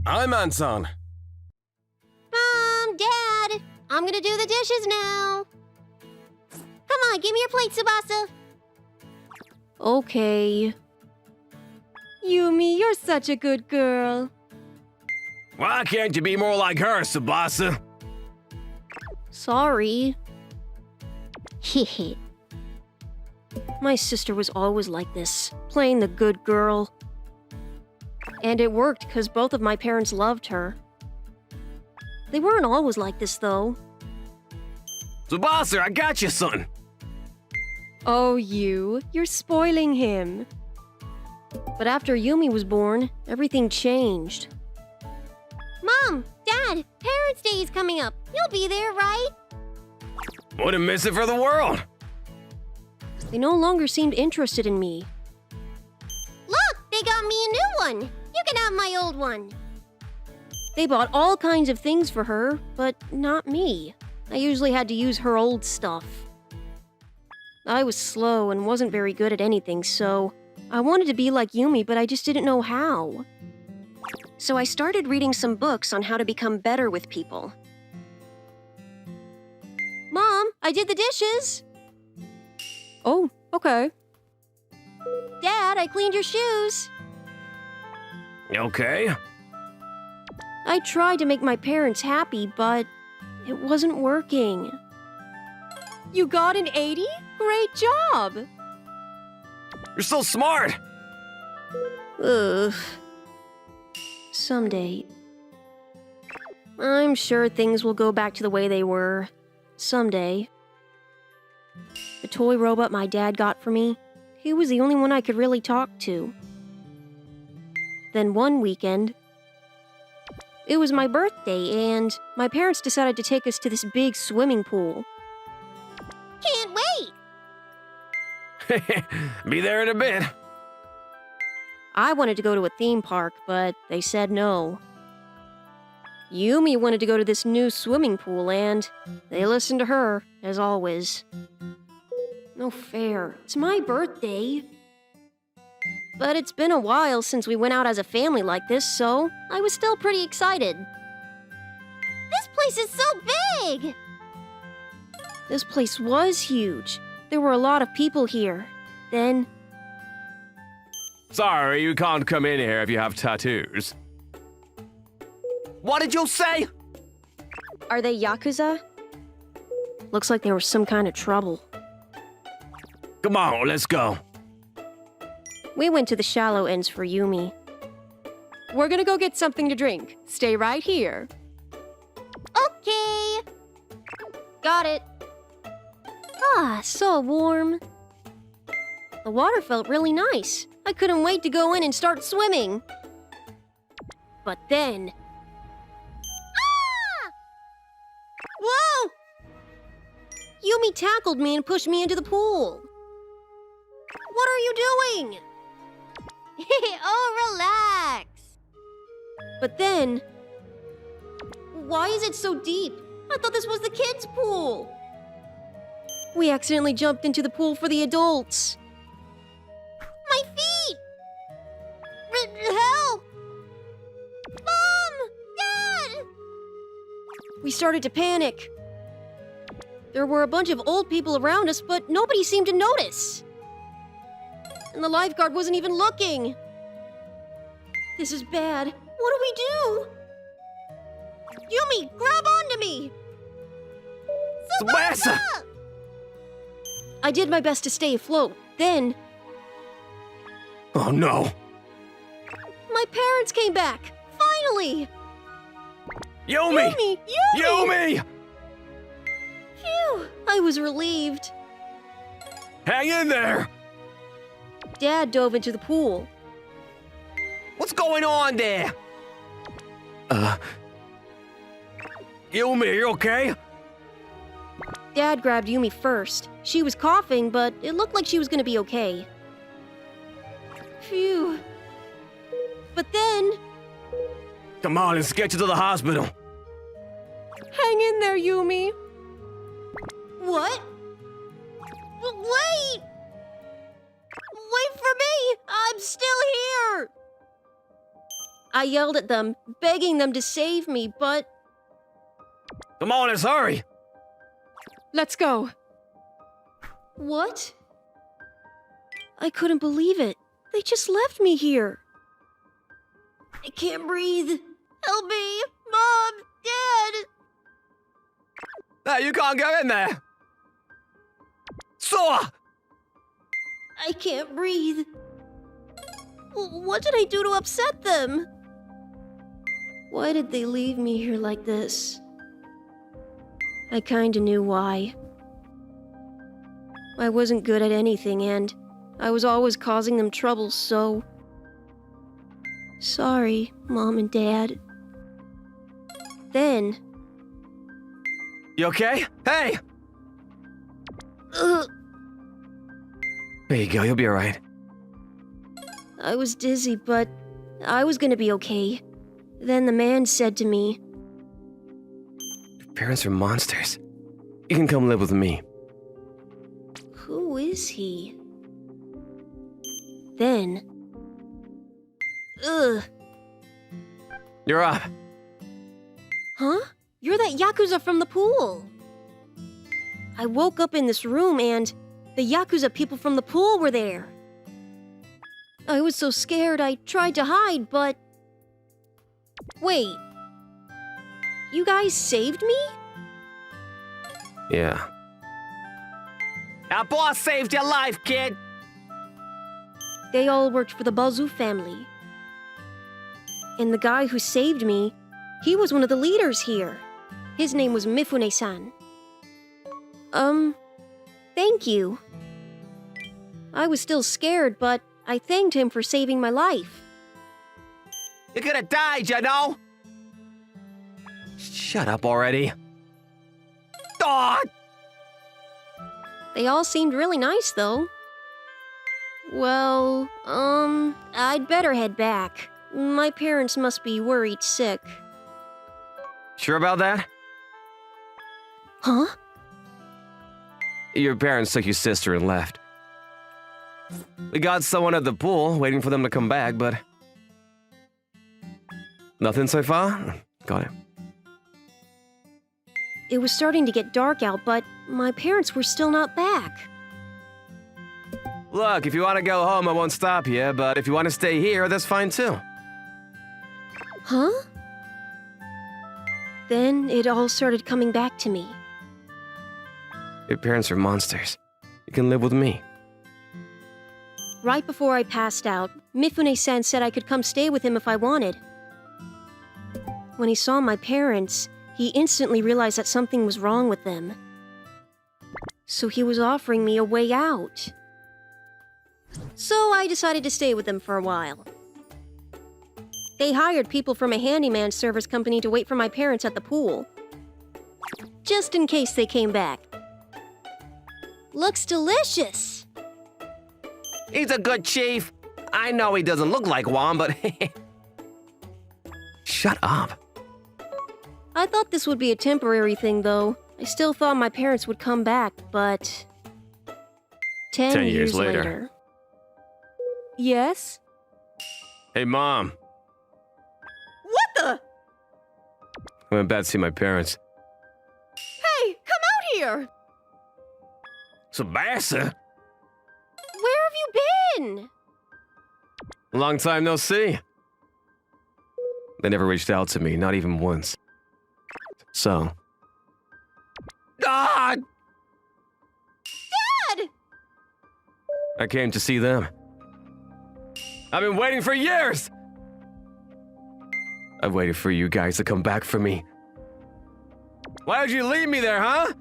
I'm Anton. Mom, Dad, I'm gonna do the dishes now. Come on, give me your plate, Tsubasa. Okay. Yumi, you're such a good girl. Why can't you be more like her, Tsubasa? Sorry. Hehe. My sister was always like this, playing the good girl. And it worked because both of my parents loved her. They weren't always like this, though. Tsubasa, I got you something. Oh, you're spoiling him. But after Yumi was born, everything changed. Mom, Dad, Parents' Day is coming up. You'll be there, right? Wouldn't miss it for the world. They no longer seemed interested in me. Look, they got me a new one. You can have my old one. They bought all kinds of things for her, but not me. I usually had to use her old stuff. I was slow and wasn't very good at anything, so I wanted to be like Yumi, but I just didn't know how. So I started reading some books on how to become better with people. Mom, I did the dishes! Oh, okay. Dad, I cleaned your shoes. Okay. I tried to make my parents happy, but it wasn't working. You got an 80? Great job! You're so smart. Ugh. Someday. I'm sure things will go back to the way they were. Someday. The toy robot my dad got for me, he was the only one I could really talk to. Then one weekend, it was my birthday, and my parents decided to take us to this big swimming pool. Can't wait. Be there in a bit. I wanted to go to a theme park, but they said no. Yumi wanted to go to this new swimming pool, and they listened to her, as always. No fair. It's my birthday. But it's been a while since we went out as a family like this, so I was still pretty excited. This place is so big. This place was huge. There were a lot of people here. Then, Sorry, you can't come in here if you have tattoos. What did you say? are they Yakuza? Looks like there was some kind of trouble. Come on, let's go. We went to the shallow ends for Yumi. We're gonna go get something to drink. Stay right here. Okay. Got it. Ah, so warm. The water felt really nice. I couldn't wait to go in and start swimming. But then... Ah! Whoa! Yumi tackled me and pushed me into the pool. What are you doing? Oh, relax. But then... Why is it so deep? I thought this was the kids' pool. We accidentally jumped into the pool for the adults. My feet. Help. Mom! Dad! We started to panic. There were a bunch of old people around us, but nobody seemed to notice. And the lifeguard wasn't even looking. This is bad. What do we do? Yumi, grab onto me! Tsubasa! I did my best to stay afloat. Then, Oh no. my parents came back. Finally! Yumi! Yumi! Yumi! Phew! I was relieved. Hang in there! Dad dove into the pool. What's going on there? Yumi, are you okay? Dad grabbed Yumi first. She was coughing, but it looked like she was gonna be okay. Phew. But then... Come on, let's get you to the hospital. Hang in there, Yumi. What? Wait! Wait for me! I'm still here! I yelled at them, begging them to save me, but... Come on, let's hurry. Let's go. What? I couldn't believe it. They just left me here. I can't breathe. Help me! Mom! Dad! Hey, you can't go in there. Saw! I can't breathe. What did I do to upset them? Why did they leave me here like this? I kinda knew why. I wasn't good at anything, and I was always causing them trouble, so... Sorry, Mom and Dad. Then... You okay? Hey! Ugh, There you go, you'll be alright. I was dizzy, but I was gonna be okay. Then the man said to me, Your parents are monsters. You can come live with me. "Who is he?" Then... Ugh. You're up. Huh? You're that Yakuza from the pool. I woke up in this room and the Yakuza people from the pool were there. I was so scared I tried to hide, but... Wait. You guys saved me? Yeah. Our boss saved your life, kid! They all worked for the Bazu family. And the guy who saved me, he was one of the leaders here. His name was Mifune-san. Thank you. I was still scared, but I thanked him for saving my life. You could have died, you know? Shut up already. God! They all seemed really nice, though. Well, I'd better head back. My parents must be worried sick. Sure about that? Huh? Your parents took your sister and left. We got someone at the pool waiting for them to come back, but... Nothing so far? Got it. It was starting to get dark out, but my parents were still not back. Look, if you want to go home, I won't stop you, but if you want to stay here, that's fine too. Huh? Then it all started coming back to me. Your parents are monsters. You can live with me. Right before I passed out, Mifune-san said I could come stay with him if I wanted. When he saw my parents, he instantly realized that something was wrong with them. So he was offering me a way out. So I decided to stay with them for a while. They hired people from a handyman service company to wait for my parents at the pool. Just in case they came back. Looks delicious! He's a good chief. I know he doesn't look like one, but... Shut up. I thought this would be a temporary thing, though. I still thought my parents would come back, but... 10 years later. Yes? Hey, Mom. What the? I went back to see my parents. Hey, come out here! Sebastian? Where have you been? Long time no see. They never reached out to me, not even once. So... Ah! Dad! I came to see them. I've been waiting for years! I've waited for you guys to come back for me. Why did you leave me there, huh?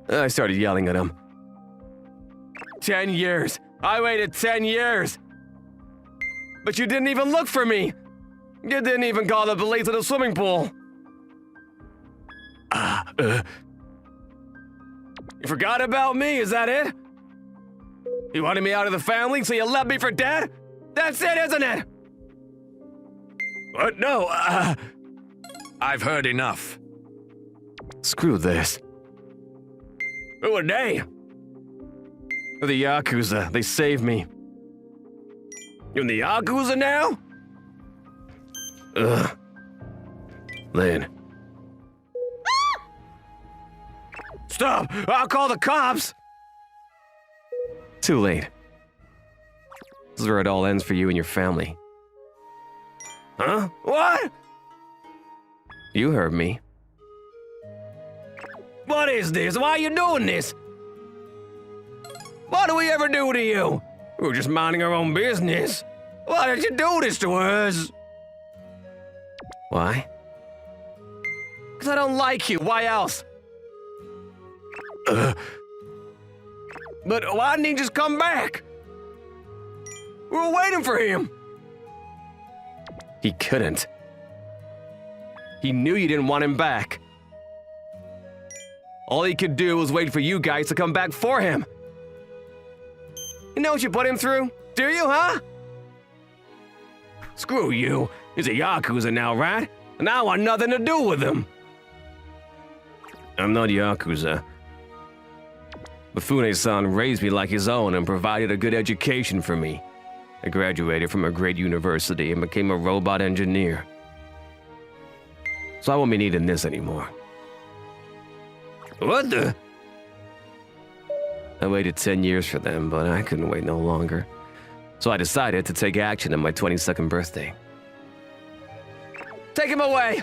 I started yelling at him. 10 years. I waited 10 years. But you didn't even look for me. You didn't even call the police at the swimming pool. You forgot about me, is that it? You wanted me out of the family, so you left me for dead? That's it, isn't it? What? No, I've heard enough. Screw this. Who are they? They're the Yakuza. They saved me. You're in the Yakuza now? Ugh. Lynn. Stop! I'll call the cops! Too late. This is where it all ends for you and your family. Huh? What? You heard me. What is this? Why are you doing this? What did we ever do to you? We were just minding our own business. Why did you do this to us? Why? Because I don't like you. Why else? But why didn't he just come back? We were waiting for him. He couldn't. He knew you didn't want him back. All he could do was wait for you guys to come back for him. You know what you put him through? Do you, huh? Screw you. He's a Yakuza now, right? And I want nothing to do with him. I'm not Yakuza. Mifune-san raised me like his own and provided a good education for me. I graduated from a great university and became a robot engineer. So I won't be needing this anymore. What the? I waited 10 years for them, but I couldn't wait no longer. So I decided to take action on my 22nd birthday. Take him away!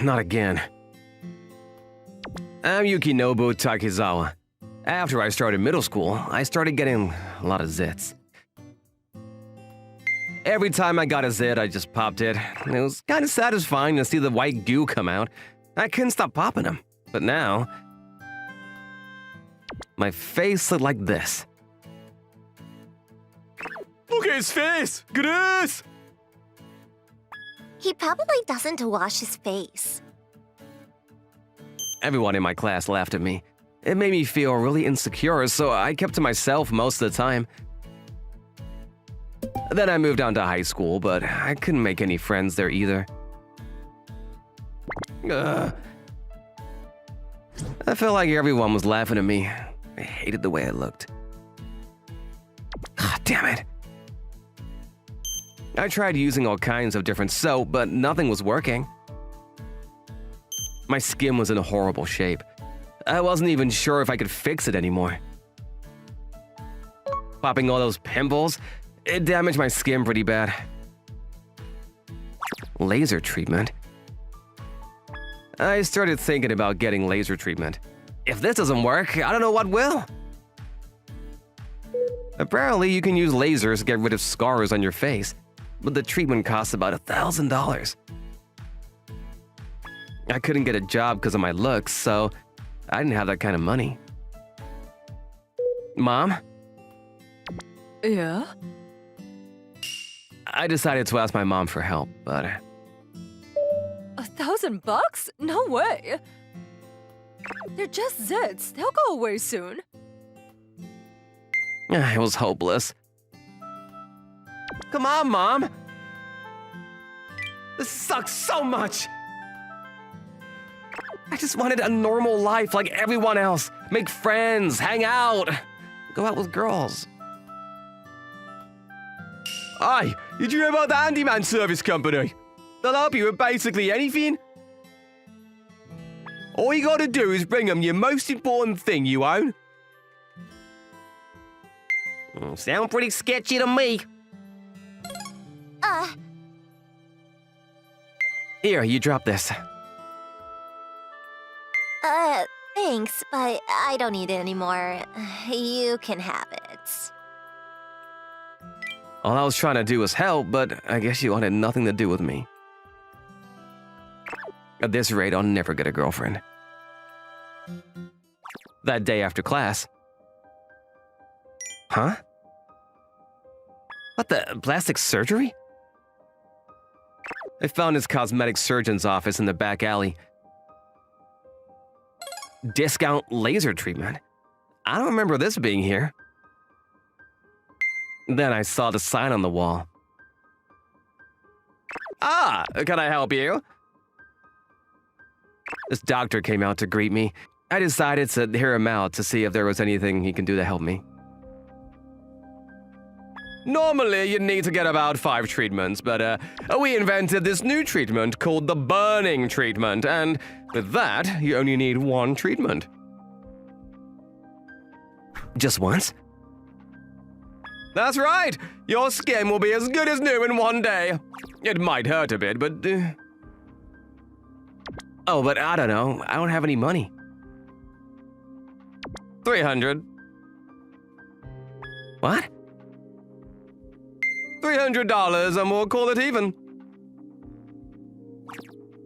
Not again. I'm Yukinobu Takizawa. After I started middle school, I started getting a lot of zits. Every time I got a zit, I just popped it. And it was kind of satisfying to see the white goo come out. I couldn't stop popping them. But now, my face looked like this. Look at his face! Gross! He probably doesn't wash his face. Everyone in my class laughed at me. It made me feel really insecure, so I kept to myself most of the time. Then I moved on to high school, but I couldn't make any friends there either. I felt like everyone was laughing at me. I hated the way I looked. God damn it. I tried using all kinds of different soap, but nothing was working. My skin was in a horrible shape. I wasn't even sure if I could fix it anymore. Popping all those pimples, it damaged my skin pretty bad. Laser treatment? I started thinking about getting laser treatment. If this doesn't work, I don't know what will. Apparently, you can use lasers to get rid of scars on your face, but the treatment costs about $1,000. I couldn't get a job because of my looks, so I didn't have that kind of money. Mom? Yeah? I decided to ask my mom for help, but... $1,000? No way! They're just zits. They'll go away soon. It was hopeless. Come on, Mom! This sucks so much! I just wanted a normal life like everyone else. Make friends, hang out, go out with girls. Hey, did you hear about the handyman service company? They'll help you with basically anything. All you gotta do is bring them your most important thing you own. Sound pretty sketchy to me. Here, you drop this. Thanks, but I don't need it anymore. You can have it. All I was trying to do was help, but I guess you wanted nothing to do with me. At this rate, I'll never get a girlfriend. That day after class. Huh? What the? Plastic surgery? I found his cosmetic surgeon's office in the back alley. Discount laser treatment? I don't remember this being here. Then I saw the sign on the wall. Ah, can I help you? This doctor came out to greet me. I decided to hear him out to see if there was anything he can do to help me. Normally, you'd need to get about 5 treatments, but we invented this new treatment called the burning treatment, and with that, you only need 1 treatment. Just once? That's right! Your skin will be as good as new in 1 day. It might hurt a bit, but... Oh, but I don't know. I don't have any money. 300. What? $300 and we'll call it even.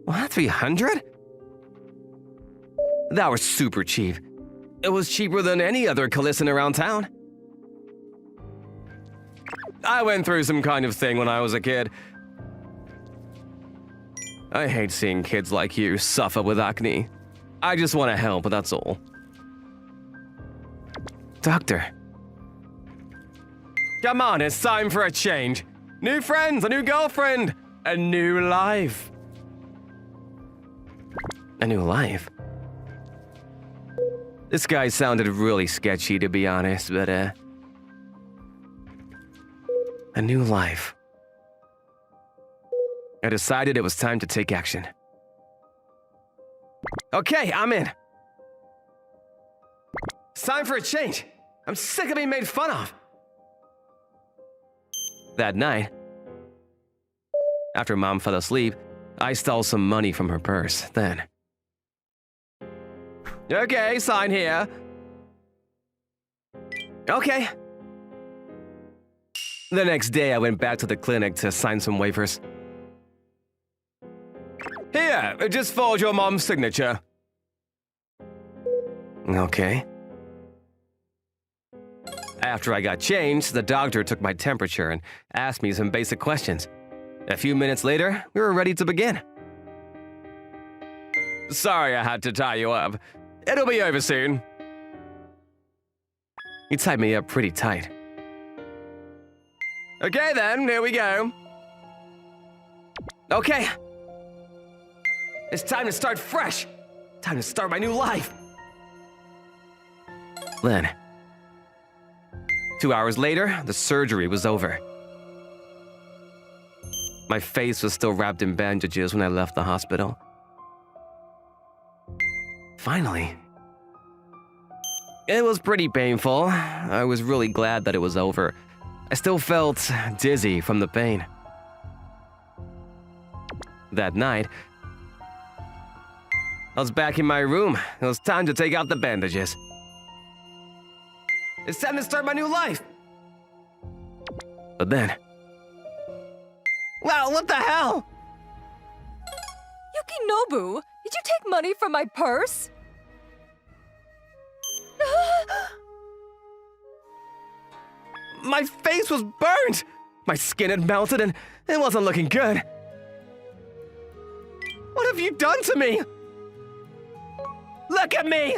What? 300? That was super cheap. It was cheaper than any other Calisson around town. I went through some kind of thing when I was a kid. I hate seeing kids like you suffer with acne. I just want to help, but that's all. Doctor. Come on, it's time for a change. New friends, a new girlfriend, a new life. A new life? This guy sounded really sketchy, to be honest, but a new life. I decided it was time to take action. Okay, I'm in. It's time for a change. I'm sick of being made fun of. That night, after Mom fell asleep, I stole some money from her purse. Then, okay, sign here. Okay. The next day, I went back to the clinic to sign some waivers. Here, just forge your mom's signature. Okay. After I got changed, the doctor took my temperature and asked me some basic questions. A few minutes later, we were ready to begin. Sorry I had to tie you up. It'll be over soon. He tied me up pretty tight. Okay then, here we go. Okay. It's time to start fresh. Time to start my new life. Then, 2 hours later, the surgery was over. My face was still wrapped in bandages when I left the hospital. Finally. It was pretty painful. I was really glad that it was over. I still felt dizzy from the pain. That night, I was back in my room. It was time to take out the bandages. It's time to start my new life! But then... Wow, what the hell? Yukinobu, did you take money from my purse? My face was burnt! My skin had melted and it wasn't looking good. What have you done to me? Look at me!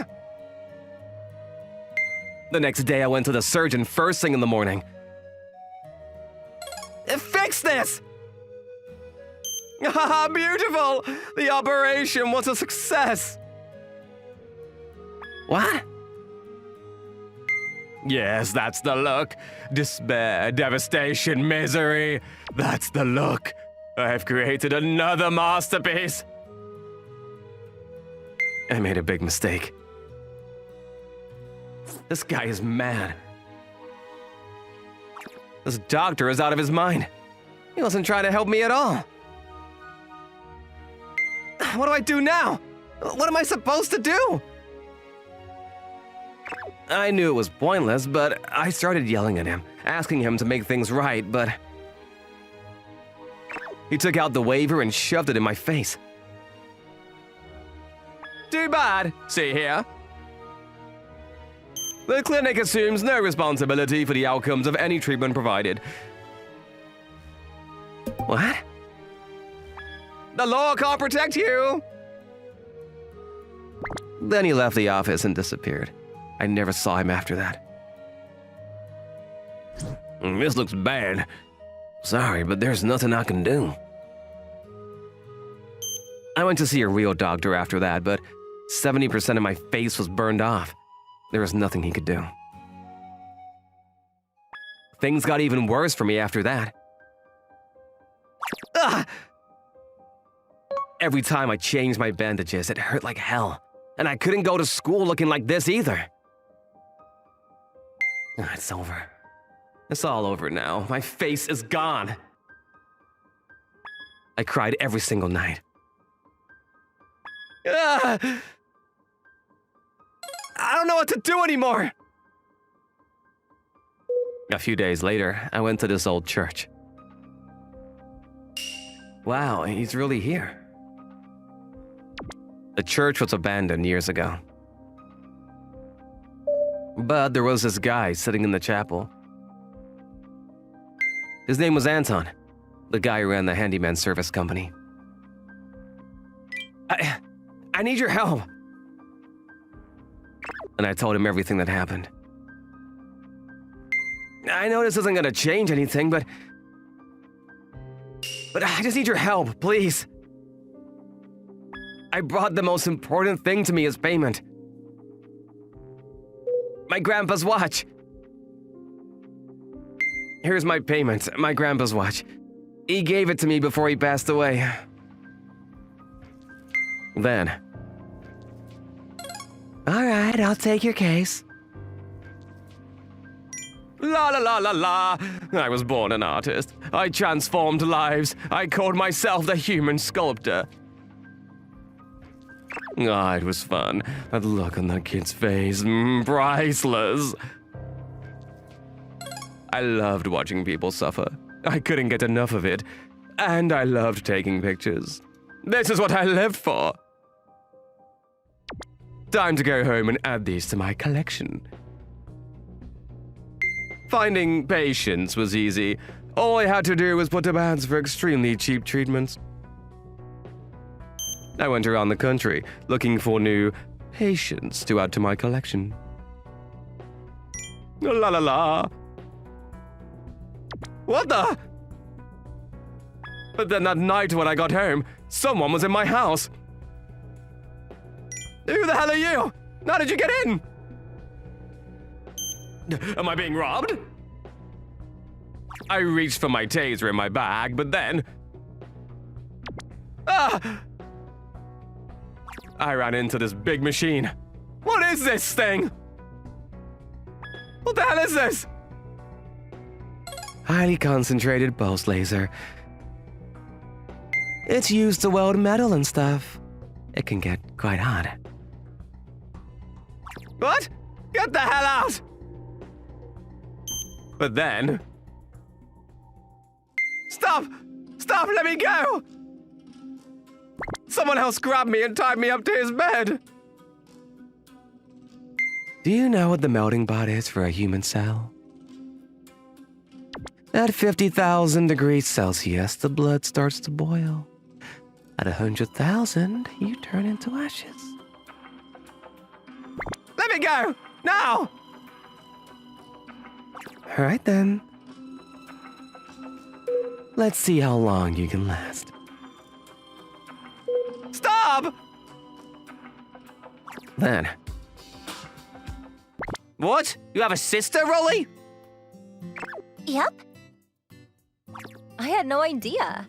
The next day, I went to the surgeon first thing in the morning. Fix this! Haha, beautiful! The operation was a success! What? Yes, that's the look. Despair, devastation, misery. That's the look. I have created another masterpiece. I made a big mistake. This guy is mad. This doctor is out of his mind. He wasn't trying to help me at all. What do I do now? What am I supposed to do? I knew it was pointless, but I started yelling at him, asking him to make things right, but... He took out the waiver and shoved it in my face. Too bad. See here? The clinic assumes no responsibility for the outcomes of any treatment provided. What? The law can't protect you! Then he left the office and disappeared. I never saw him after that. This looks bad. Sorry, but there's nothing I can do. I went to see a real doctor after that, but 70% of my face was burned off. There was nothing he could do. Things got even worse for me after that. Ugh! Every time I changed my bandages, it hurt like hell. And I couldn't go to school looking like this either. It's over. It's all over now. My face is gone. I cried every single night. I don't know what to do anymore. A few days later, I went to this old church. Wow, he's really here. The church was abandoned years ago. But there was this guy sitting in the chapel. His name was Anton, the guy who ran the handyman service company. I need your help. And I told him everything that happened. I know this isn't gonna change anything, but I just need your help, please. I brought the most important thing to me as payment. My grandpa's watch. Here's my payment, my grandpa's watch. He gave it to me before he passed away. Then. All right, I'll take your case. La la la la la. I was born an artist. I transformed lives. I called myself the human sculptor. Ah, it was fun. That look on that kid's face, priceless. I loved watching people suffer. I couldn't get enough of it. And I loved taking pictures. This is what I lived for. Time to go home and add these to my collection. Finding patients was easy. All I had to do was put up ads for extremely cheap treatments. I went around the country looking for new patients to add to my collection. La la la. What the? But then that night when I got home, someone was in my house. Who the hell are you? How did you get in? Am I being robbed? I reached for my taser in my bag, but then... I ran into this big machine. What is this thing? What the hell is this? Highly concentrated pulse laser. It's used to weld metal and stuff. It can get quite hot. What? Get the hell out! But then... Stop! Stop! Let me go! Someone else grabbed me and tied me up to his bed. Do you know what the melting pot is for a human cell? At 50,000 degrees Celsius, the blood starts to boil. At 100,000, you turn into ashes. Let me go! Now! All right then. Let's see how long you can last. Stop! Then. What? You have a sister, Rolly? Yep. I had no idea.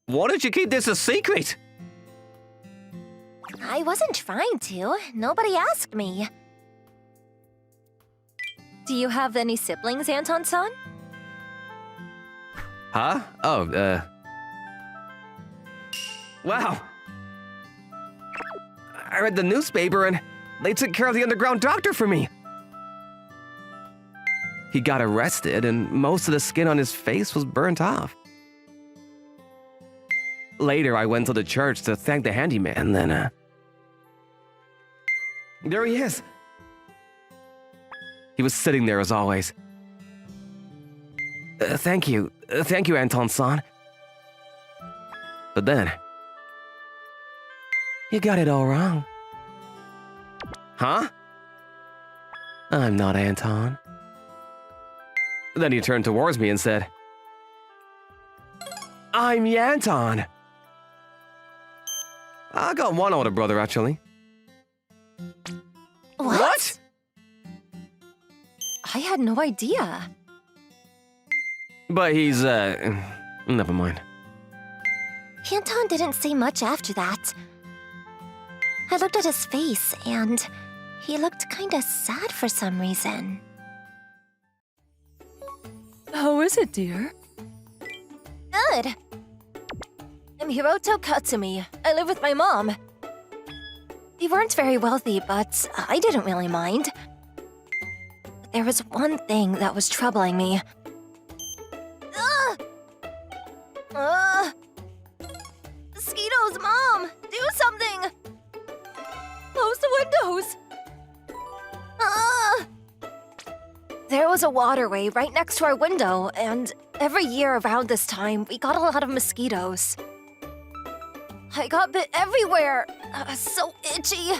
Why did you keep this a secret? I wasn't trying to. Nobody asked me. Do you have any siblings, Anton-san? Huh? Oh, Wow. I read the newspaper and they took care of the underground doctor for me. He got arrested and most of the skin on his face was burnt off. Later, I went to the church to thank the handyman, then, there he is. He was sitting there as always. Thank you, Anton-san. But then, you got it all wrong. Huh? I'm not Anton. Then he turned towards me and said, I'm Anton. I got one older brother, actually. What? I had no idea. But he's, never mind. Anton didn't say much after that. I looked at his face, and he looked kinda sad for some reason. How is it, dear? Good. I'm Hiroto Katsumi. I live with my mom. We weren't very wealthy, but I didn't really mind. But there was one thing that was troubling me. Mosquitoes, Mom! Do something! Close the windows! There was a waterway right next to our window, and every year around this time, we got a lot of mosquitoes. I got bit everywhere. So itchy.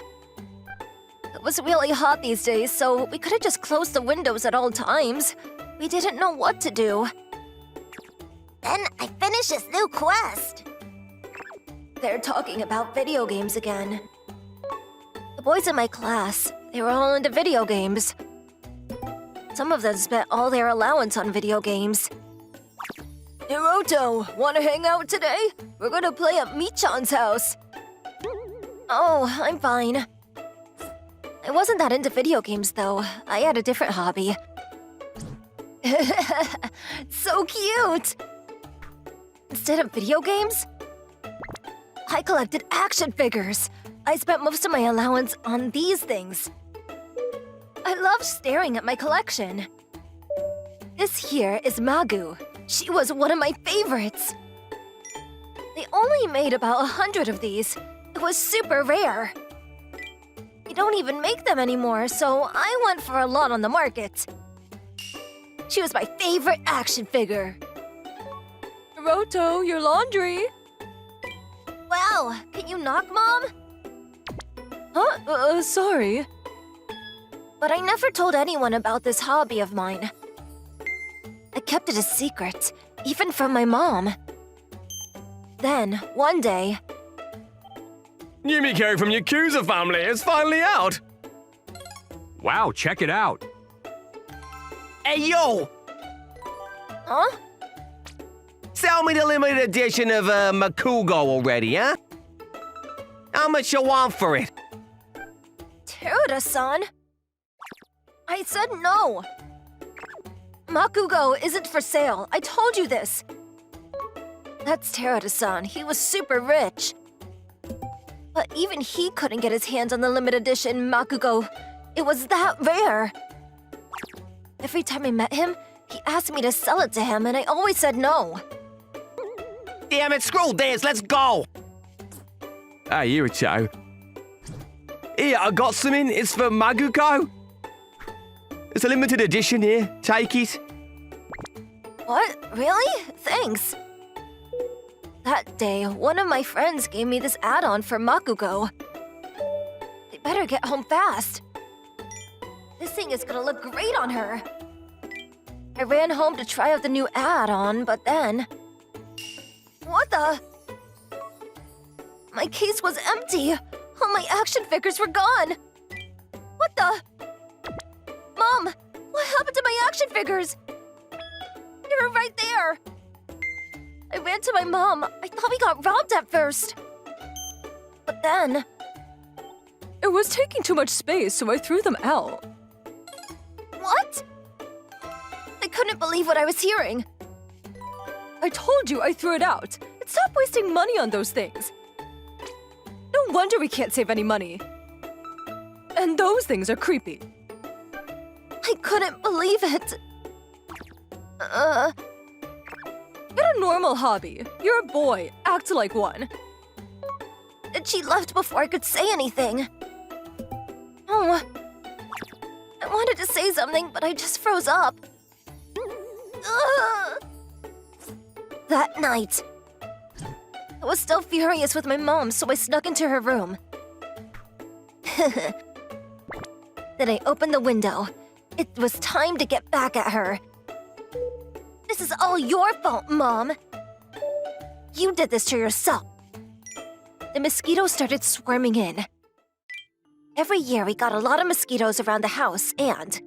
It was really hot these days, so we couldn't just close the windows at all times. We didn't know what to do. Then I finished this new quest. They're talking about video games again. The boys in my class, they were all into video games. Some of them spent all their allowance on video games. Hiroto, wanna hang out today? We're gonna play at Michan's house. Oh, I'm fine. I wasn't that into video games, though. I had a different hobby. So cute! Instead of video games, I collected action figures. I spent most of my allowance on these things. I love staring at my collection. This here is Magu. She was one of my favorites. They only made about 100 of these. It was super rare. They don't even make them anymore, so I went for a lot on the market. She was my favorite action figure. Hiroto, your laundry. Wow, can you knock, Mom? Huh? Sorry. But I never told anyone about this hobby of mine. I kept it a secret, even from my mom. Then, one day... Yumiko from Yakuza family is finally out! Wow, check it out. Hey, yo! Huh? Sell me the limited edition of Makugo already, huh? How much you want for it? Teruta-san? I said no! Makugo isn't for sale. I told you this. That's Teruta-san. He was super rich. But even he couldn't get his hands on the limited edition Makugo. It was that rare. Every time I met him, he asked me to sell it to him, and I always said no. Damn it, scroll dance, let's go! Hey, Yuricho. Here, I got something. It's for Maguko. It's a limited edition here. Take it. What? Really? Thanks. That day, one of my friends gave me this add-on for Makugo. I better get home fast. This thing is gonna look great on her. I ran home to try out the new add-on, but then... What the? My case was empty. All my action figures were gone. What the? Mom, what happened to my action figures? They were right there. I ran to my mom. I thought we got robbed at first. But then... It was taking too much space, so I threw them out. What? I couldn't believe what I was hearing. I told you I threw it out. Stop wasting money on those things. No wonder we can't save any money. And those things are creepy. I couldn't believe it. Get a normal hobby. You're a boy. Act like one. And she left before I could say anything. Oh. I wanted to say something, but I just froze up. That night, I was still furious with my mom, so I snuck into her room. Then I opened the window. It was time to get back at her. This is all your fault, Mom. You did this to yourself. The mosquitoes started swarming in. Every year we got a lot of mosquitoes around the house, and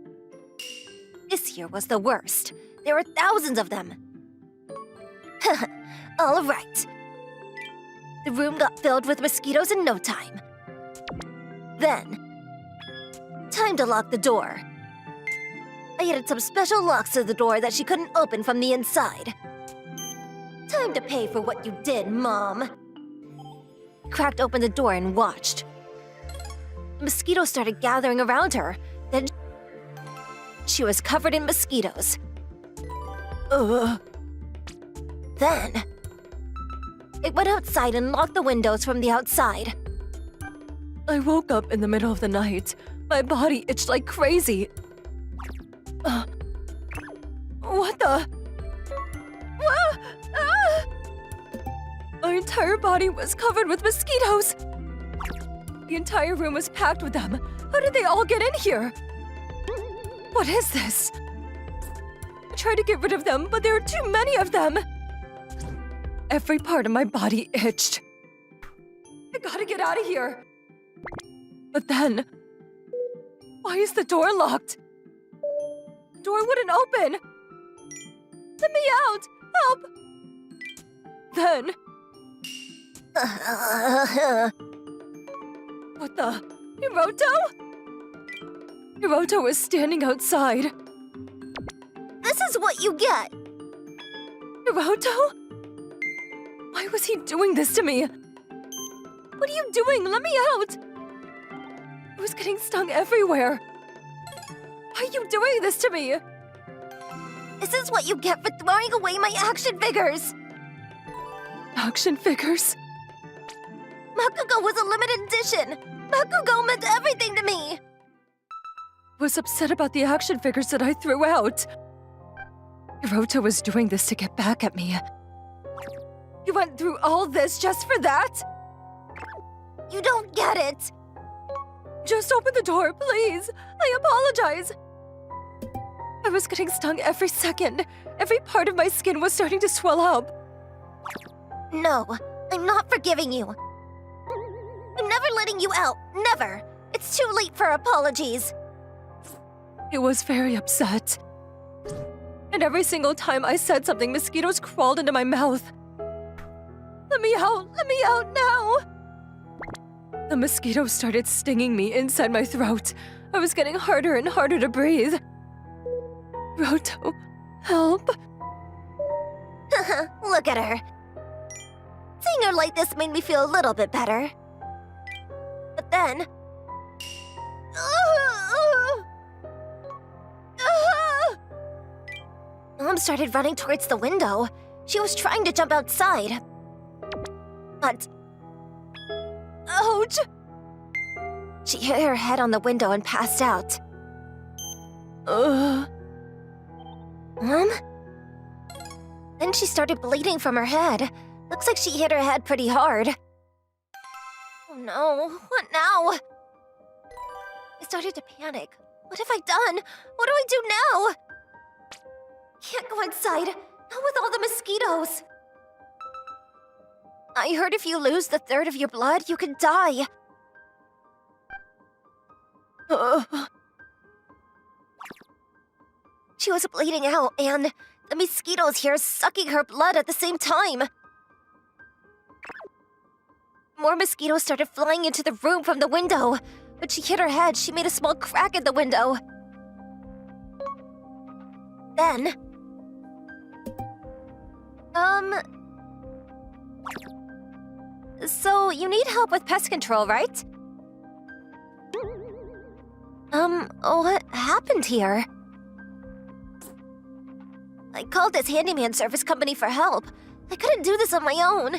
this year was the worst. There were thousands of them. All right. The room got filled with mosquitoes in no time. Then, time to lock the door. I added some special locks to the door that she couldn't open from the inside. Time to pay for what you did, Mom. I cracked open the door and watched. The mosquitoes started gathering around her. Then she was covered in mosquitoes. Then I went outside and locked the windows from the outside. I woke up in the middle of the night. My body itched like crazy. What the? My entire body was covered with mosquitoes. The entire room was packed with them. How did they all get in here? What is this? I tried to get rid of them, but there are too many of them. Every part of my body itched. I gotta get out of here. But then, why is the door locked? The door wouldn't open. Let me out! Help! Then... What the? Hiroto? Hiroto was standing outside. This is what you get! Hiroto? Why was he doing this to me? What are you doing? Let me out! I was getting stung everywhere. Why are you doing this to me? This is what you get for throwing away my action figures! Action figures? Bakugo was a limited edition! Bakugo meant everything to me! I was upset about the action figures that I threw out. Hiroto was doing this to get back at me. You went through all this just for that? You don't get it! Just open the door, please! I apologize! I was getting stung every second. Every part of my skin was starting to swell up. No, I'm not forgiving you. I'm never letting you out. Never. It's too late for apologies. I was very upset. And every single time I said something, mosquitoes crawled into my mouth. Let me out! Let me out now! The mosquitoes started stinging me inside my throat. I was getting harder and harder to breathe. Roto, help. Look at her. Seeing her like this made me feel a little bit better. But then... Mom started running towards the window. She was trying to jump outside. But... Ouch! She hit her head on the window and passed out. Mom? Then she started bleeding from her head. Looks like she hit her head pretty hard. Oh no, what now? I started to panic. What have I done? What do I do now? Can't go inside, not with all the mosquitoes. I heard if you lose the third of your blood, you could die. She was bleeding out, and the mosquitoes here sucking her blood at the same time. More mosquitoes started flying into the room from the window. When she hit her head, she made a small crack in the window. Then... So, you need help with pest control, right? What happened here? I called this handyman service company for help. I couldn't do this on my own.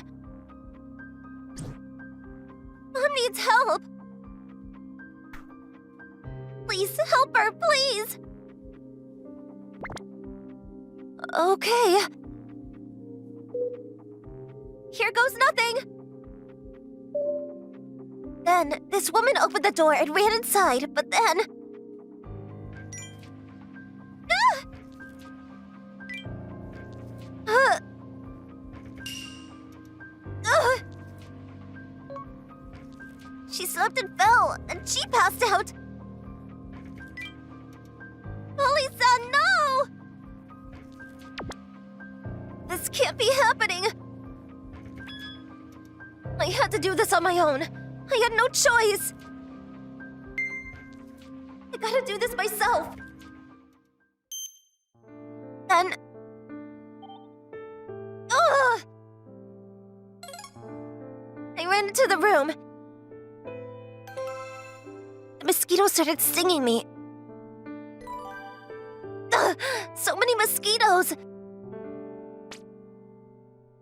Mom needs help. Please help her, please. Okay. Here goes nothing. Then, this woman opened the door and ran inside, but then... She slipped and fell, and she passed out. Holy-san, no! This can't be happening. I had to do this on my own. I had no choice. I gotta do this myself. Then... Ugh! I ran into the room. The mosquito started stinging me. Ugh, so many mosquitoes!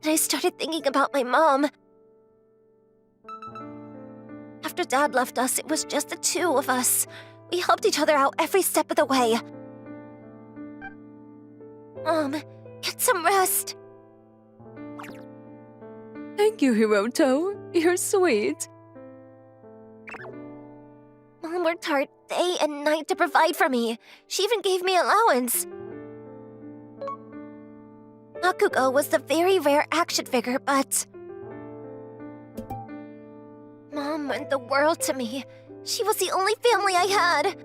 And I started thinking about my mom. After Dad left us, it was just the two of us. We helped each other out every step of the way. Mom, get some rest. Thank you, Hiroto. You're sweet. Mom worked hard day and night to provide for me. She even gave me allowance. Bakugo was the very rare action figure, but... Mom meant the world to me. She was the only family I had.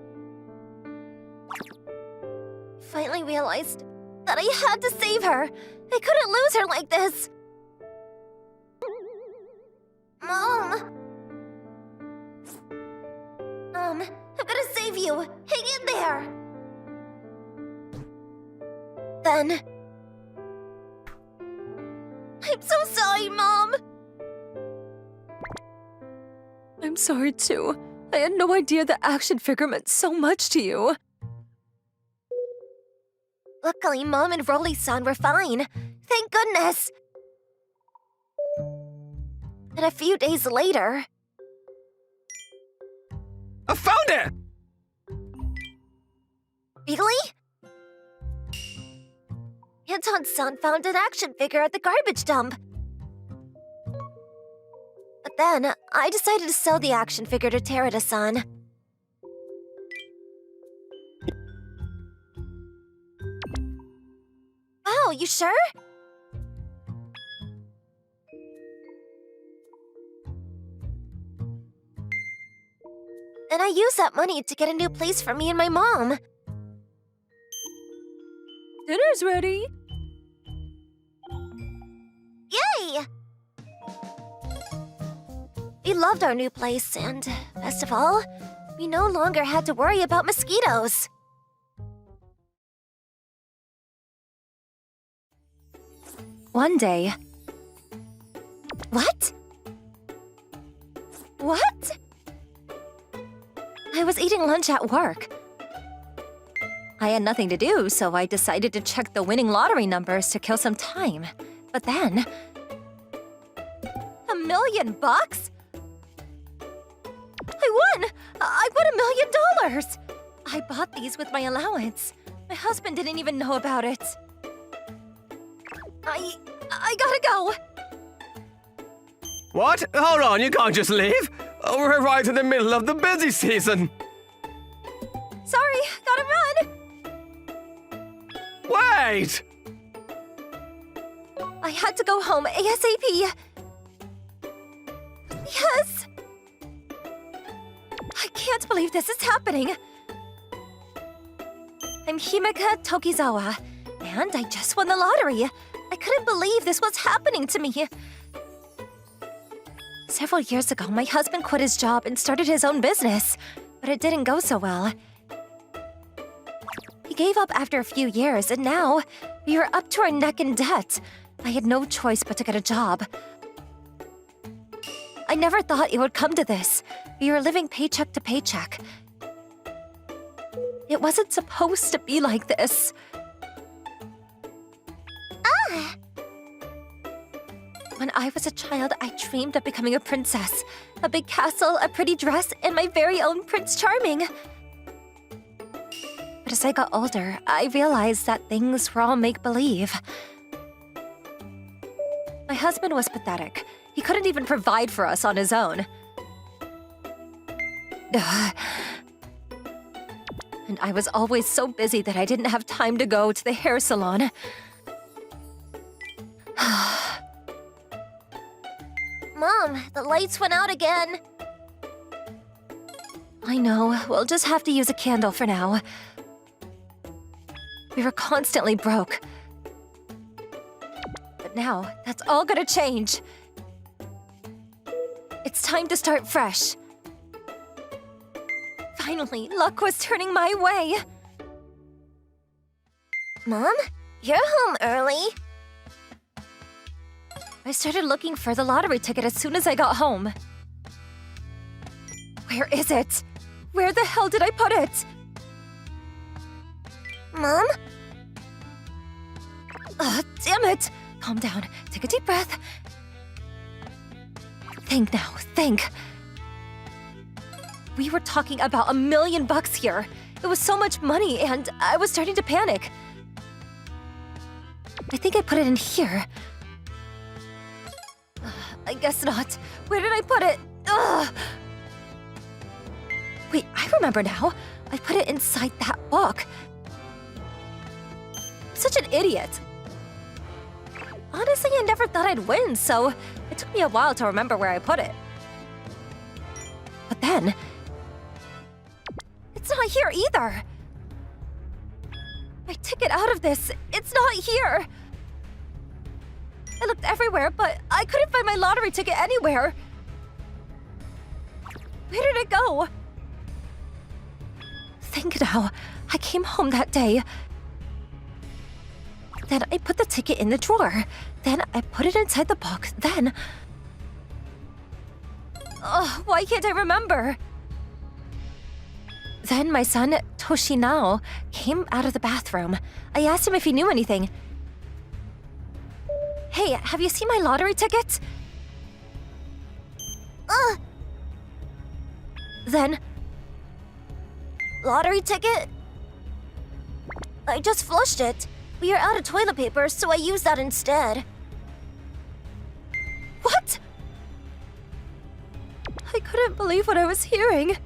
Finally realized that I had to save her. I couldn't lose her like this. Mom! Mom, I'm gonna save you. Hang in there. Then... I'm so sorry, Mom. I'm sorry too. I had no idea the action figure meant so much to you. Luckily, Mom and Rolly-san were fine. Thank goodness. And a few days later... I found it! Really? Anton-san found an action figure at the garbage dump. But then, I decided to sell the action figure to Terada-san. Wow, you sure? And I used that money to get a new place for me and my mom. Dinner's ready. Yay! We loved our new place, and best of all, we no longer had to worry about mosquitoes. One day... What? What? I was eating lunch at work. I had nothing to do, so I decided to check the winning lottery numbers to kill some time. But then... $1 million? I won! I won $1 million! I bought these with my allowance. My husband didn't even know about it. I gotta go! What? Hold on, you can't just leave. We're right in the middle of the busy season. Sorry, gotta run! Wait! I had to go home ASAP. Yes! I can't believe this is happening. I'm Himeka Tokizawa, and I just won the lottery. I couldn't believe this was happening to me. Several years ago, my husband quit his job and started his own business, but it didn't go so well. He gave up after a few years, and now we were up to our neck in debt. I had no choice but to get a job. I never thought it would come to this. We were living paycheck to paycheck. It wasn't supposed to be like this. When I was a child, I dreamed of becoming a princess. A big castle, a pretty dress, and my very own Prince Charming. But as I got older, I realized that things were all make-believe. My husband was pathetic. He couldn't even provide for us on his own. Ugh. And I was always so busy that I didn't have time to go to the hair salon. Mom, the lights went out again. I know, we'll just have to use a candle for now. We were constantly broke. But now, that's all gonna change. It's time to start fresh. Finally, luck was turning my way. Mom, you're home early. I started looking for the lottery ticket as soon as I got home. Where is it? Where the hell did I put it? Mom? Damn it! Calm down. Take a deep breath. Think now. Think. We were talking about $1 million here. It was so much money, and I was starting to panic. I think I put it in here. I guess not. Where did I put it? Ugh. Wait, I remember now. I put it inside that book. Such an idiot. Honestly, I never thought I'd win, so it took me a while to remember where I put it. But then, it's not here either. My ticket out of this, it's not here. I looked everywhere, but I couldn't find my lottery ticket anywhere. Where did it go? Think now. I came home that day. Then I put the ticket in the drawer. Then I put it inside the box. Then... Oh, why can't I remember? Then my son, Toshinao, came out of the bathroom. I asked him if he knew anything. Hey, have you seen my lottery ticket? Then... Lottery ticket? I just flushed it. We are out of toilet paper, so I used that instead. What? I couldn't believe what I was hearing.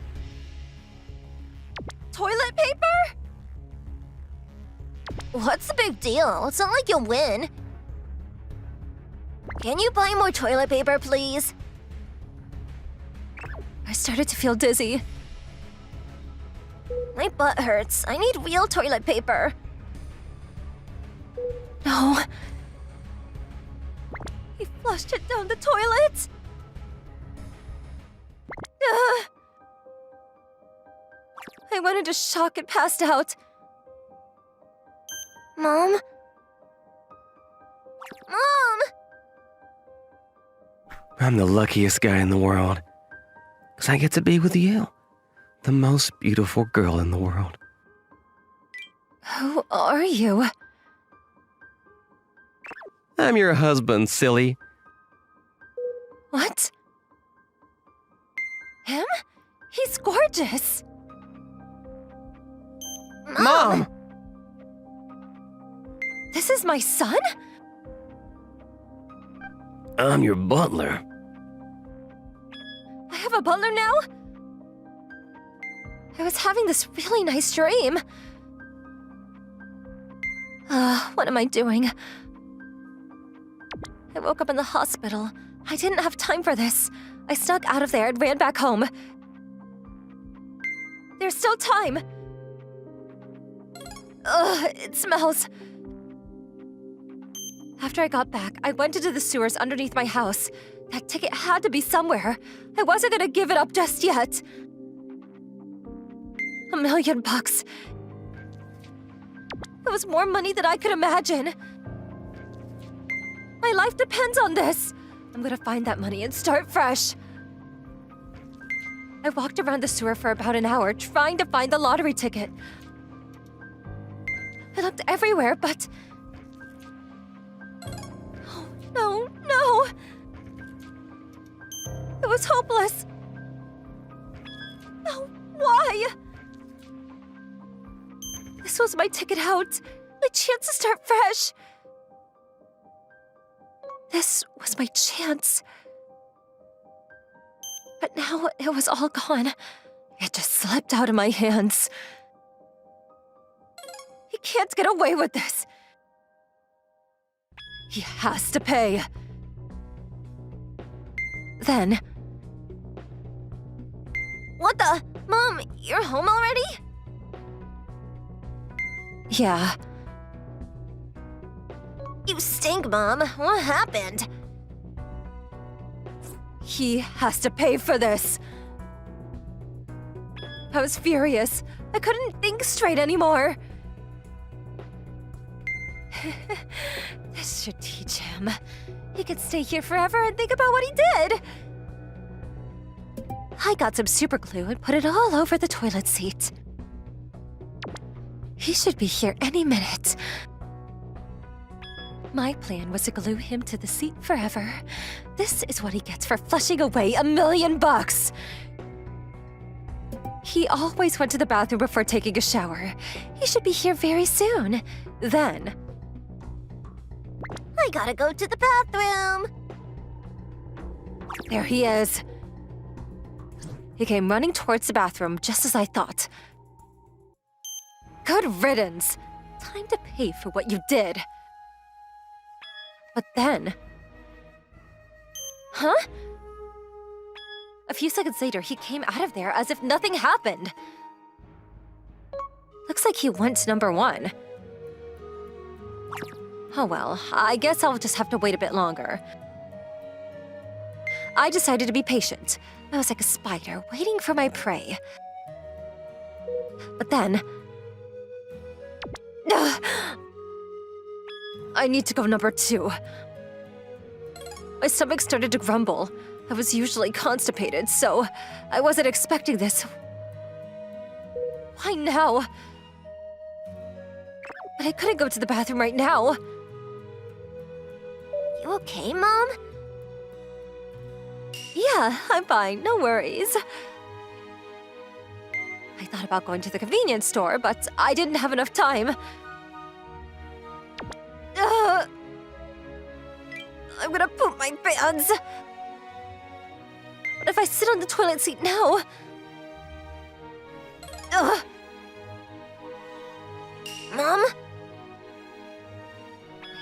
Toilet paper? What's the big deal? It's not like you'll win. Can you buy more toilet paper, please? I started to feel dizzy. My butt hurts. I need real toilet paper. No. He flushed it down the toilet. Ugh. I went into shock and passed out. Mom? Mom! I'm the luckiest guy in the world. 'Cause I get to be with you, the most beautiful girl in the world. Who are you? I'm your husband, silly. What? Him? He's gorgeous. Mom! This is my son? I'm your butler. I have a butler now? I was having this really nice dream. What am I doing? I woke up in the hospital. I didn't have time for this. I snuck out of there and ran back home. There's still time. It smells. After I got back, I went into the sewers underneath my house. That ticket had to be somewhere. I wasn't gonna give it up just yet. $1 million. It was more money than I could imagine. My life depends on this. I'm gonna find that money and start fresh. I walked around the sewer for about an hour trying to find the lottery ticket. I looked everywhere, but... Oh, no, no! It was hopeless. No, why? This was my ticket out. My chance to start fresh. This was my chance. But now it was all gone. It just slipped out of my hands. He can't get away with this. He has to pay. Then... What the? Mom, you're home already? yeah, You stink, Mom. What happened? he has to pay for this. I was furious. I couldn't think straight anymore. This should teach him. He could stay here forever and think about what he did. I got some superglue and put it all over the toilet seat. He should be here any minute. My plan was to glue him to the seat forever. This is what he gets for flushing away $1 million. He always went to the bathroom before taking a shower. He should be here very soon. Then... I gotta go to the bathroom. there he is. He came running towards the bathroom just as I thought. Good riddance. Time to pay for what you did. But then... Huh? A few seconds later, he came out of there as if nothing happened. Looks like he went to number 1. Oh well, I guess I'll just have to wait a bit longer. I decided to be patient. I was like a spider waiting for my prey. But then... I need to go number 2. My stomach started to grumble. I was usually constipated, so I wasn't expecting this. Why now? But I couldn't go to the bathroom right now. You okay, Mom? Yeah, I'm fine, no worries. I thought about going to the convenience store, but I didn't have enough time. I'm gonna poop my pants. What if I sit on the toilet seat now? Mom?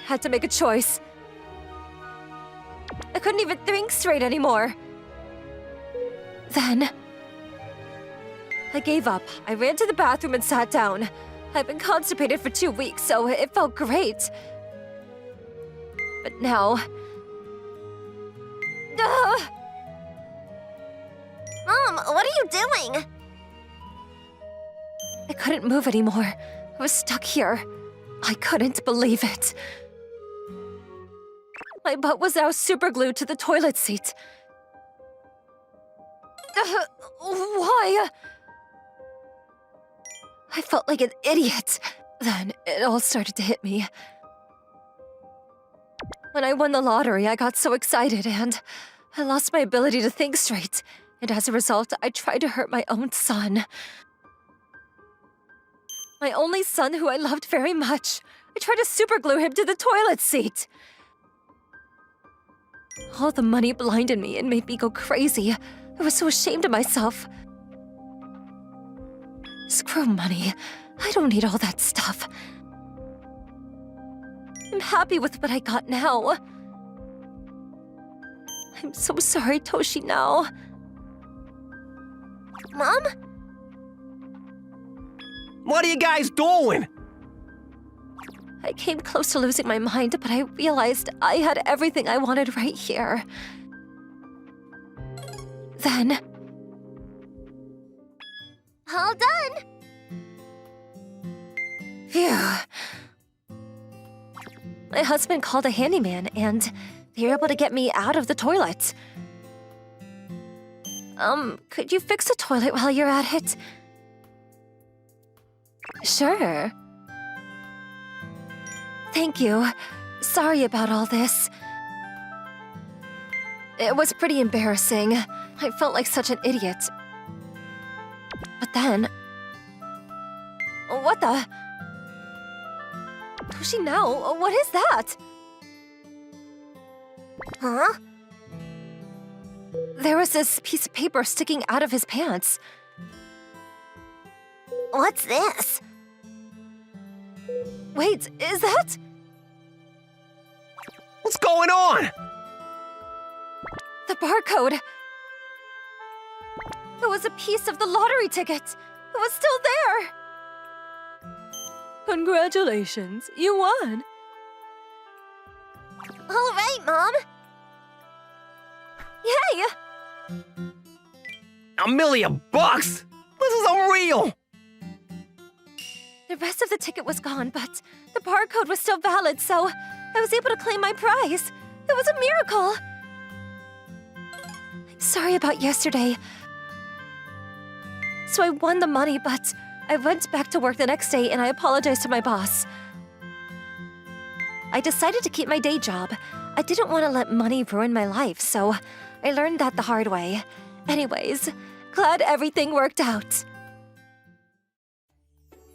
Had to make a choice. I couldn't even think straight anymore. Then... I gave up. I ran to the bathroom and sat down. I've been constipated for 2 weeks, so it felt great. But now... Mom, what are you doing? I couldn't move anymore. I was stuck here. I couldn't believe it. My butt was now superglued to the toilet seat. Why? I felt like an idiot. Then it all started to hit me. When I won the lottery, I got so excited and I lost my ability to think straight. And as a result, I tried to hurt my own son. My only son who I loved very much. I tried to superglue him to the toilet seat. All the money blinded me and made me go crazy. I was so ashamed of myself. Screw money. I don't need all that stuff. I'm happy with what I got now. I'm so sorry, Toshi, now. Mom? What are you guys doing? I came close to losing my mind, but I realized I had everything I wanted right here. Then... All done. Phew. My husband called a handyman, and they were able to get me out of the toilet. Could you fix the toilet while you're at it? Sure. Thank you. Sorry about all this. It was pretty embarrassing. I felt like such an idiot. But then... What the... Toshi, now, what is that? Huh? There was this piece of paper sticking out of his pants. What's this? Wait, is that? What's going on? The barcode. It was a piece of the lottery ticket. It was still there. Congratulations, you won. All right, Mom. Yay! $1,000,000? This is unreal! The rest of the ticket was gone, but the barcode was still valid, so I was able to claim my prize. It was a miracle. I'm sorry about yesterday. So I won the money, but I went back to work the next day and I apologized to my boss. I decided to keep my day job. I didn't want to let money ruin my life, so I learned that the hard way. Anyways, glad everything worked out.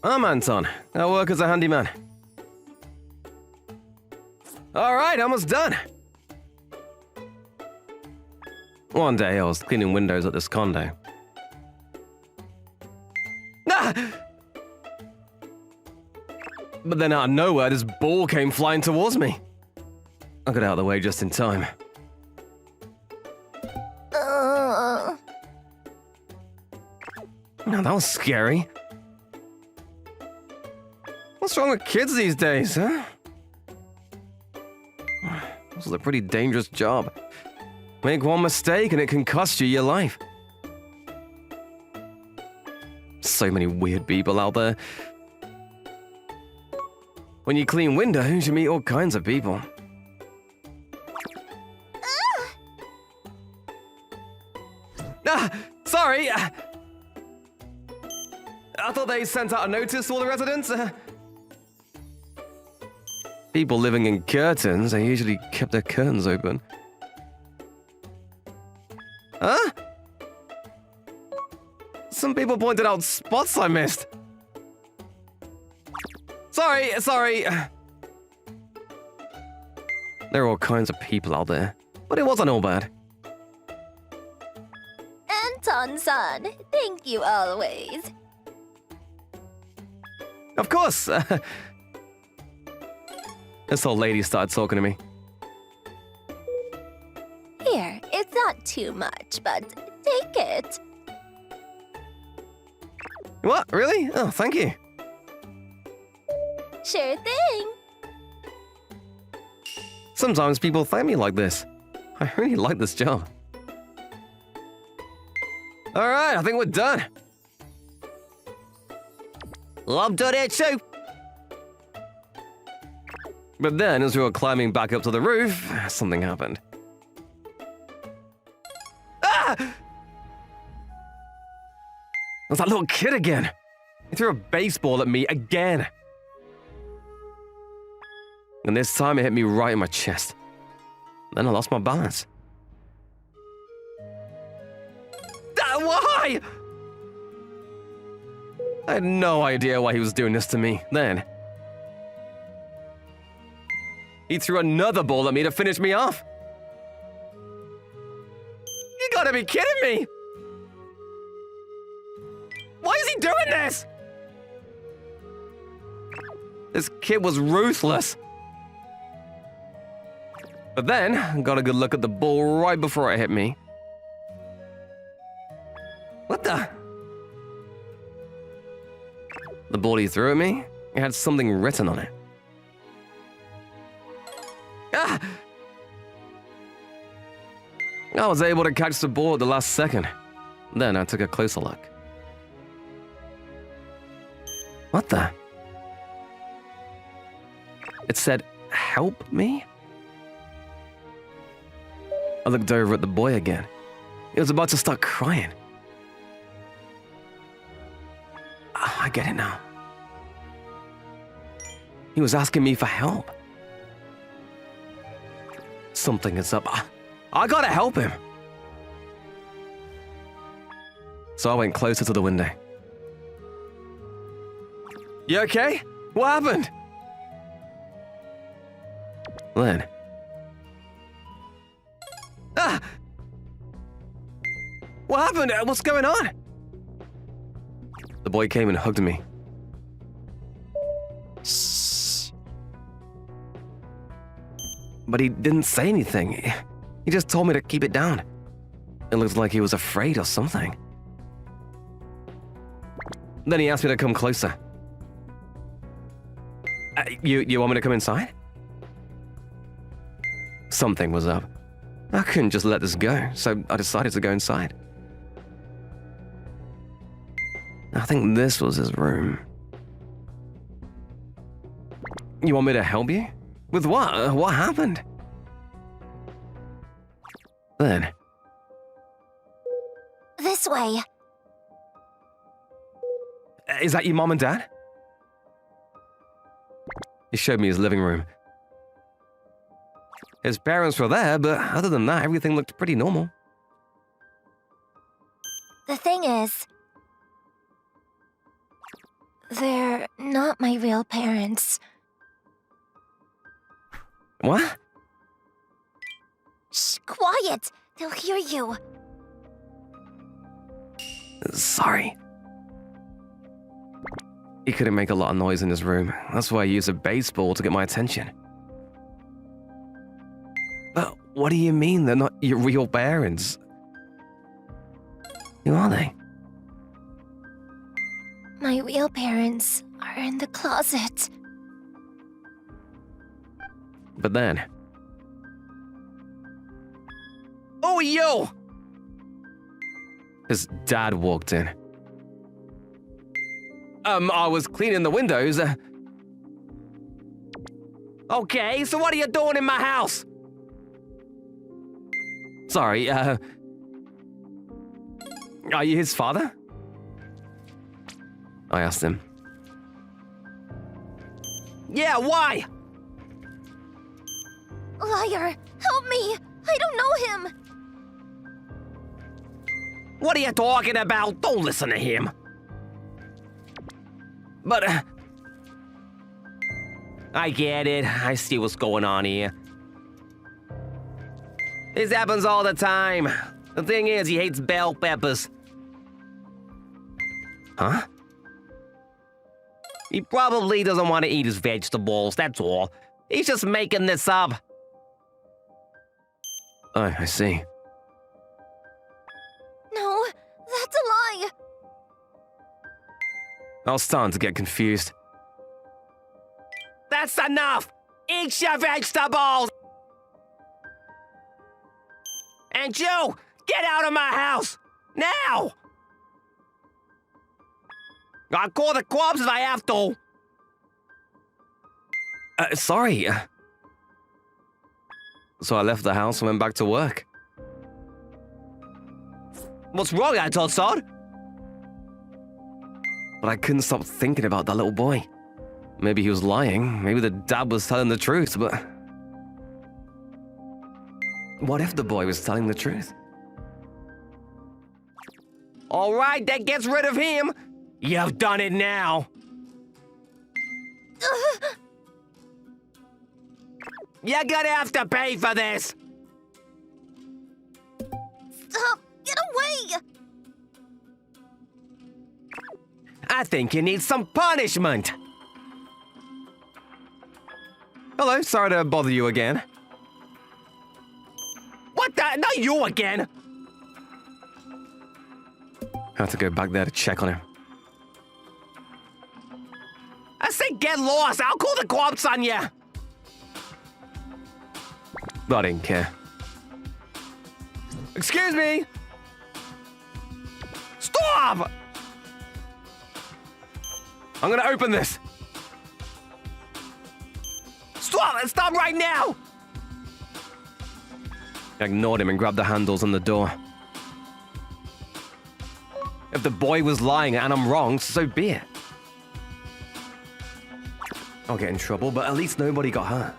I'm Anton. I work as a handyman. All right, almost done. One day I was cleaning windows at this condo. Ah! But then out of nowhere, this ball came flying towards me. I got out of the way just in time. Now that was scary. What's wrong with kids these days, huh? This is a pretty dangerous job. Make one mistake and it can cost you your life. So many weird people out there. When you clean windows, you meet all kinds of people. Ah, sorry. I thought they sent out a notice to all the residents. People living in curtains, they usually kept their curtains open. Huh? Some people pointed out spots I missed. Sorry. There are all kinds of people out there, but it wasn't all bad. Anton-san, thank you always. Of course. This old lady started talking to me. Here, it's not too much, but take it. What? Really? Oh, thank you. Sure thing. Sometimes people thank me like this. I really like this job. All right, I think we're done. Well, I'm done here too. But then, as we were climbing back up to the roof, something happened. Ah! It was that little kid again. He threw a baseball at me again. And this time it hit me right in my chest. Then I lost my balance. Ah, why? I had no idea why he was doing this to me then. He threw another ball at me to finish me off. You gotta be kidding me! Why is he doing this? This kid was ruthless. But then, I got a good look at the ball right before it hit me. What the? The ball he threw at me, it had something written on it. Ah! I was able to catch the ball at the last second. Then I took a closer look. What the? It said, "Help me?" I looked over at the boy again. He was about to start crying. Oh, I get it now. He was asking me for help. Something is up. I gotta help him. So I went closer to the window. You okay? What happened? Then. Ah! What happened? What's going on? the boy came and hugged me. Shh. But he didn't say anything. He just told me to keep it down. It looked like he was afraid or something. Then he asked me to come closer. You want me to come inside? Something was up. I couldn't just let this go, so I decided to go inside. I think this was his room. You want me to help you? With what? What happened? Then, This way. is that your mom and dad? He showed me his living room. His parents were there, but other than that, everything looked pretty normal. The thing is, they're not my real parents. What? Shh, quiet! They'll hear you. Sorry. He couldn't make a lot of noise in his room. That's why I used a baseball to get my attention. But what do you mean they're not your real parents? Who are they? My real parents are in the closet. But then... Oh, yo! His dad walked in. I was cleaning the windows. Okay, so what are you doing in my house? Sorry, are you his father? I asked him. Yeah, why? Liar! Help me! I don't know him! What are you talking about? Don't listen to him. But, I get it. I see what's going on here. This happens all the time. The thing is, he hates bell peppers. Huh? He probably doesn't want to eat his vegetables, that's all. He's just making this up. Oh, I see. No, that's a lie! I was starting to get confused. That's enough! Eat your vegetables! And you, get out of my house! Now! I'll call the cops if I have to. Sorry. So I left the house and went back to work. What's wrong, Anton, son? But I couldn't stop thinking about that little boy. Maybe he was lying. Maybe the dad was telling the truth, but... What if the boy was telling the truth? All right, that gets rid of him. You've done it now. You're gonna have to pay for this. Stop! Get away! I think you need some punishment. Hello, sorry to bother you again. What the? Not you again! I have to go back there to check on him. I said get lost! I'll call the cops on you! I didn't care. Excuse me! Stop! I'm gonna open this. Stop right now! I ignored him and grabbed the handles on the door. If the boy was lying and I'm wrong, so be it. I'll get in trouble, but at least nobody got hurt.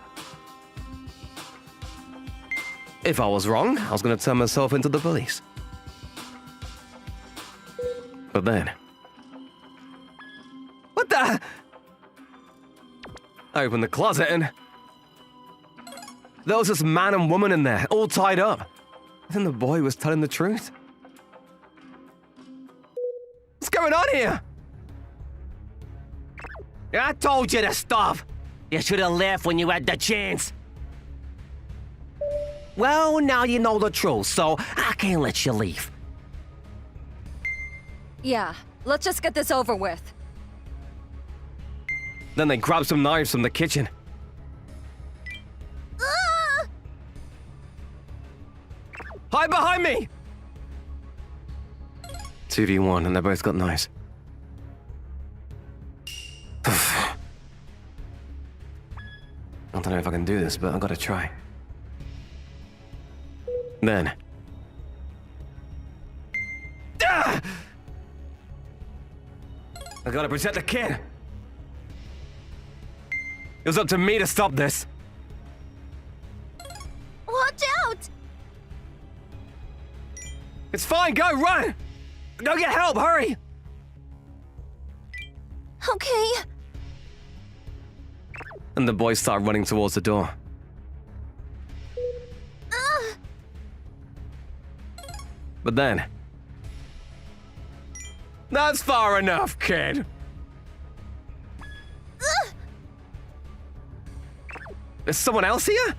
If I was wrong, I was gonna turn myself into the police. But then... What the? I opened the closet and... There was this man and woman in there, all tied up. I think the boy was telling the truth. What's going on here? I told you to stop! You should have left when you had the chance. Well, now you know the truth, so I can't let you leave. Yeah, let's just get this over with. Then they grabbed some knives from the kitchen. Ah! Hide behind me! 2v1, and they both got knives. I don't know if I can do this, but I've got to try. Then. Ah! I gotta protect the kid! It was up to me to stop this. Watch out! It's fine, go, run! Go get help, hurry! Okay. And the boys start running towards the door. Ah! But then... That's far enough, kid! Ah! There's someone else here?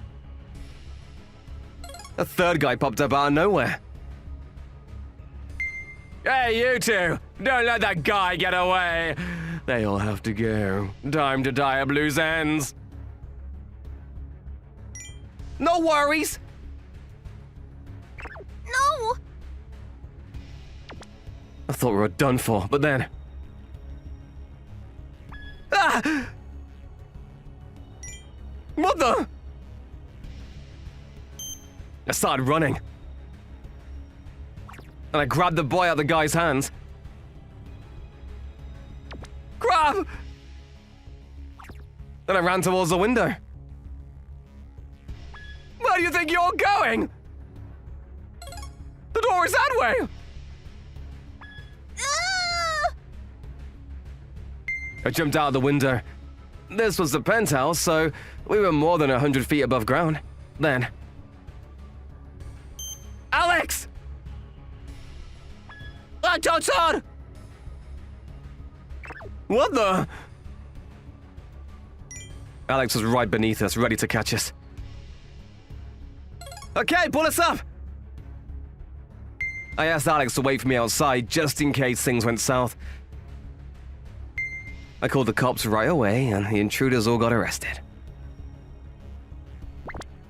A third guy popped up out of nowhere. Hey, you two! Don't let that guy get away! They all have to go. Time to tie up loose ends. No worries! No! I thought we were done for, but then... Ah! What the? I started running. And I grabbed the boy out of the guy's hands. Grab! Then I ran towards the window. Where do you think you're going? The door is that way! Ah! I jumped out of the window. This was the penthouse, so we were more than 100 feet above ground. Then... Alex! Anton! What the? Alex was right beneath us, ready to catch us. Okay, pull us up! I asked Alex to wait for me outside, just in case things went south. I called the cops right away, and the intruders all got arrested.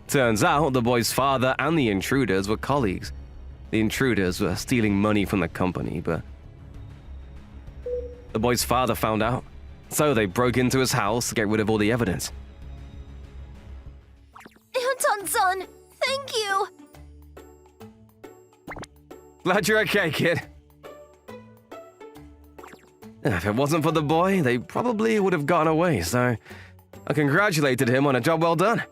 Turns out the boy's father and the intruders were colleagues. The intruders were stealing money from the company, but the boy's father found out, so they broke into his house to get rid of all the evidence. Anton-san, thank you! Glad you're okay, kid. If it wasn't for the boy, they probably would have gotten away, so I congratulated him on a job well done.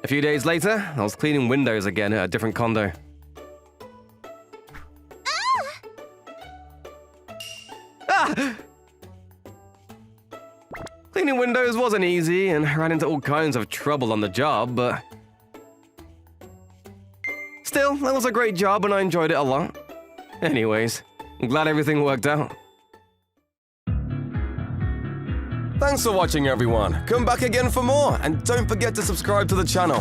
A few days later, I was cleaning windows again at a different condo. Ah! Cleaning windows wasn't easy and ran into all kinds of trouble on the job, but... Still, that was a great job and I enjoyed it a lot. Anyways, I'm glad everything worked out. Thanks for watching, everyone. Come back again for more, and don't forget to subscribe to the channel.